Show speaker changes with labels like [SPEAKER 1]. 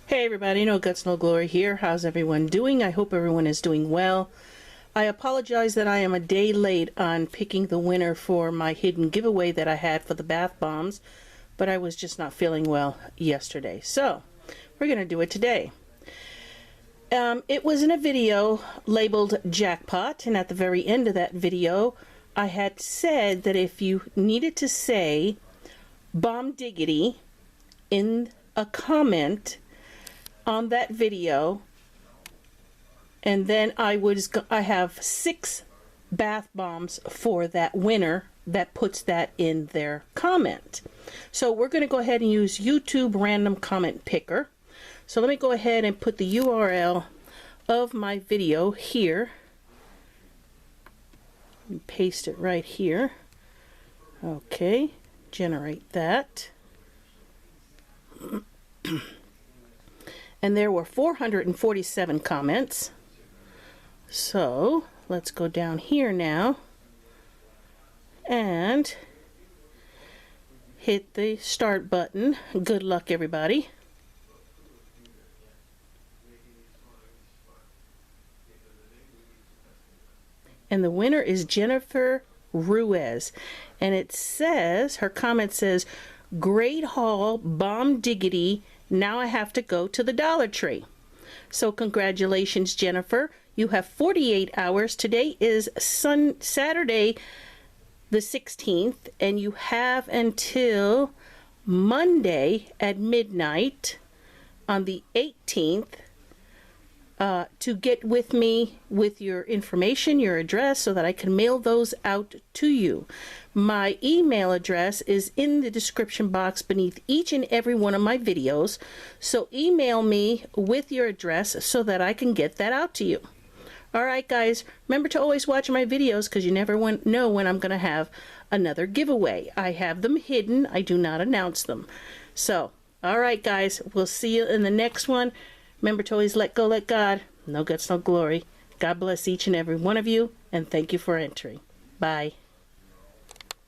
[SPEAKER 1] Hey everybody, No Guts, No Glory here. How's everyone doing? I hope everyone is doing well. I apologize that I am a day late on picking the winner for my hidden giveaway that I had for the bath bombs, but I was just not feeling well yesterday. So, we're going to do it today. It was in a video labeled Jackpot, and at the very end of that video, I had said that if you needed to say Bomb Diggity in a comment on that video, and then I have 6 bath bombs for that winner that puts that in their comment. So we're going to go ahead and use YouTube random comment picker. So let me go ahead and put the URL of my video here and paste it right here. Okay, generate that. And there were 447 comments. So let's go down here now and hit the start button. Good luck, everybody. And the winner is Jennifer Ruiz. And it says, her comment says, "Great haul, bomb diggity. Now I have to go to the Dollar Tree." So congratulations, Jennifer. You have 48 hours. Today is Saturday the 16th, and you have until Monday at midnight on the 18th to get with me with your information, your address, so that I can mail those out to you. My email address is in the description box beneath each and every one of my videos, so email me with your address so that I can get that out to you. Alright guys, remember to always watch my videos because you never know when I'm going to have another giveaway. I have them hidden, I do not announce them. So, alright guys, we'll see you in the next one. Remember to always let go, let God. No guts, no glory. God bless each and every one of you, and thank you for entering. Bye.